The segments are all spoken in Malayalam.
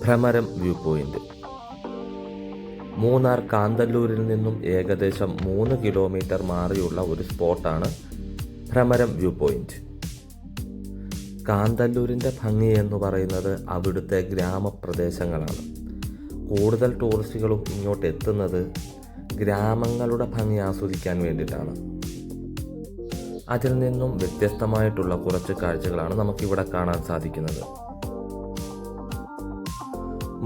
ഭ്രമരം വ്യൂ പോയിന്റ്. മൂന്നാർ കാന്തല്ലൂരിൽ നിന്നും ഏകദേശം 3 കിലോമീറ്റർ മാറിയുള്ള ഒരു സ്പോട്ടാണ് ഭ്രമരം വ്യൂ പോയിന്റ്. കാന്തല്ലൂരിൻ്റെ ഭംഗി എന്ന് പറയുന്നത് അവിടുത്തെ ഗ്രാമപ്രദേശങ്ങളാണ്. കൂടുതൽ ടൂറിസ്റ്റുകളും ഇങ്ങോട്ട് എത്തുന്നത് ഗ്രാമങ്ങളുടെ ഭംഗി ആസ്വദിക്കാൻ വേണ്ടിയിട്ടാണ്. അതിൽ നിന്നും വ്യത്യസ്തമായിട്ടുള്ള കുറച്ച് കാഴ്ചകളാണ് നമുക്കിവിടെ കാണാൻ സാധിക്കുന്നത്.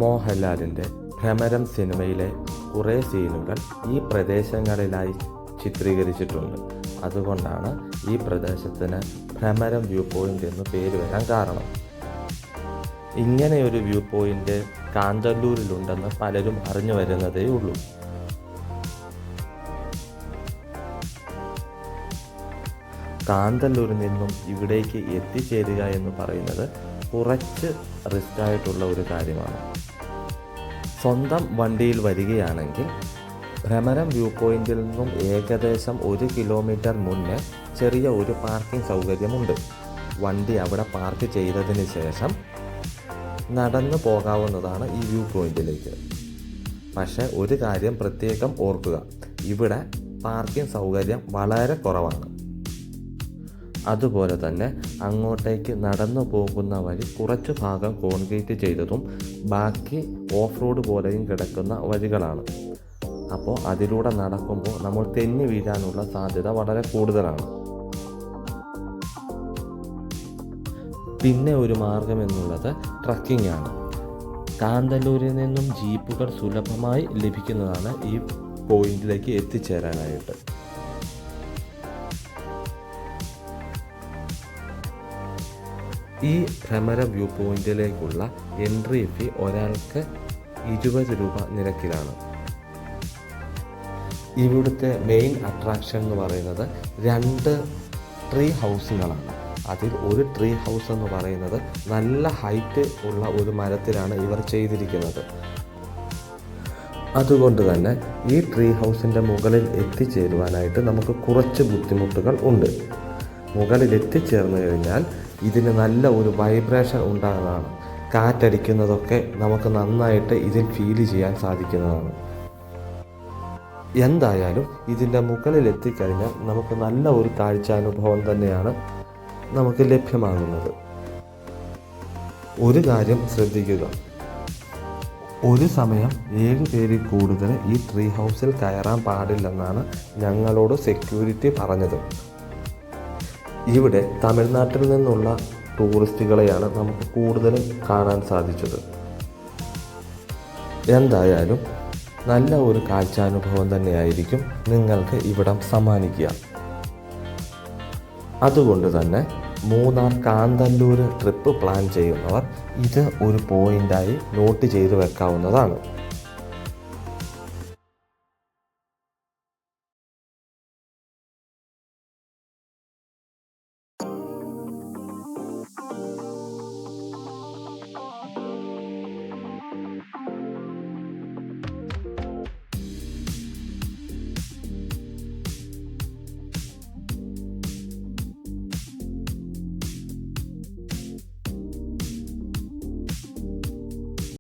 മോഹൻലാലിൻ്റെ ഭ്രമരം സിനിമയിലെ കുറേ സീനുകൾ ഈ പ്രദേശങ്ങളിലായി ചിത്രീകരിച്ചിട്ടുണ്ട്. അതുകൊണ്ടാണ് ഈ പ്രദേശത്തിന് ഭ്രമരം വ്യൂ പോയിന്റ് എന്ന് പേര് വരാൻ കാരണം. ഇങ്ങനെയൊരു വ്യൂ പോയിന്റ് കാന്തല്ലൂരിലുണ്ടെന്ന് പലരും അറിഞ്ഞു വരുന്നതേ ഉള്ളൂ. കാന്തല്ലൂരിൽ നിന്നും ഇവിടേക്ക് എത്തിച്ചേരുക എന്ന് പറയുന്നത് കുറച്ച് റിസ്ക് ആയിട്ടുള്ള ഒരു കാര്യമാണ്. സ്വന്തം വണ്ടിയിൽ വരികയാണെങ്കിൽ ഭ്രമരം വ്യൂ പോയിന്റിൽ നിന്നും ഏകദേശം 1 കിലോമീറ്റർ മുന്നേ ചെറിയ ഒരു പാർക്കിംഗ് സൗകര്യമുണ്ട്. വണ്ടി അവിടെ പാർക്ക് ചെയ്തതിന് ശേഷം നടന്നു പോകാവുന്നതാണ് ഈ വ്യൂ പോയിന്റിലേക്ക്. പക്ഷേ ഒരു കാര്യം പ്രത്യേകം ഓർക്കുക, ഇവിടെ പാർക്കിംഗ് സൗകര്യം വളരെ കുറവാണ്. അതുപോലെ തന്നെ അങ്ങോട്ടേക്ക് നടന്നു പോകുന്ന വഴി കുറച്ചു ഭാഗം കോൺക്രീറ്റ് ചെയ്തതും ബാക്കി ഓഫ് റോഡ് പോലെയും കിടക്കുന്ന വഴികളാണ്. അപ്പോൾ അതിലൂടെ നടക്കുമ്പോൾ നമ്മൾ തെന്നി വീഴാനുള്ള സാധ്യത വളരെ കൂടുതലാണ്. പിന്നെ ഒരു മാർഗം എന്നുള്ളത് ട്രക്കിംഗ് ആണ്. കാന്തല്ലൂരിൽ നിന്നും ജീപ്പുകൾ സുലഭമായി ലഭിക്കുന്നതാണ് ഈ പോയിന്റിലേക്ക് എത്തിച്ചേരാനായിട്ട്. ഈ ഭ്രമര വ്യൂ പോയിന്റിലേക്കുള്ള എൻട്രി ഫീ ഒരാൾക്ക് 20 രൂപ നിരക്കിലാണ്. ഇവിടുത്തെ മെയിൻ അട്രാക്ഷൻ എന്ന് പറയുന്നത് 2 ട്രീ ഹൗസുകളാണ്. അതിൽ ഒരു ട്രീ ഹൗസ് എന്ന് പറയുന്നത് നല്ല ഹൈറ്റ് ഉള്ള ഒരു മരത്തിലാണ് ഇവർ ചെയ്തിരിക്കുന്നത്. അതുകൊണ്ട് തന്നെ ഈ ട്രീ ഹൗസിൻ്റെ മുകളിൽ എത്തിച്ചേരുവാനായിട്ട് നമുക്ക് കുറച്ച് ബുദ്ധിമുട്ടുകൾ ഉണ്ട്. മുകളിൽ എത്തിച്ചേർന്ന് കഴിഞ്ഞാൽ ഇതിന് നല്ല ഒരു വൈബ്രേഷൻ ഉണ്ടാകുന്നതാണ്. കാറ്റടിക്കുന്നതൊക്കെ നമുക്ക് നന്നായിട്ട് ഇതിൽ ഫീൽ ചെയ്യാൻ സാധിക്കുന്നതാണ്. എന്തായാലും ഇതിൻ്റെ മുകളിൽ എത്തിക്കഴിഞ്ഞാൽ നമുക്ക് നല്ല ഒരു കാഴ്ചാനുഭവം തന്നെയാണ് നമുക്ക് ലഭ്യമാകുന്നത്. ഒരു കാര്യം ശ്രദ്ധിക്കുക, ഒരു സമയം 7 പേരിൽ കൂടുതൽ ഈ ട്രീ ഹൗസിൽ കയറാൻ പാടില്ലെന്നാണ് ഞങ്ങളോട് സെക്യൂരിറ്റി പറഞ്ഞത്. ഇവിടെ തമിഴ്നാട്ടിൽ നിന്നുള്ള ടൂറിസ്റ്റുകളെയാണ് നമുക്ക് കൂടുതലും കാണാൻ സാധിച്ചത്. എന്തായാലും നല്ല ഒരു കാഴ്ചാനുഭവം തന്നെയായിരിക്കും നിങ്ങൾക്ക് ഇവിടം സമ്മാനിക്കുക. അതുകൊണ്ട് തന്നെ മൂന്നാർ കാന്തല്ലൂർ ട്രിപ്പ് പ്ലാൻ ചെയ്യുന്നവർ ഇത് ഒരു പോയിൻ്റായി നോട്ട് ചെയ്ത് വെക്കാവുന്നതാണ്.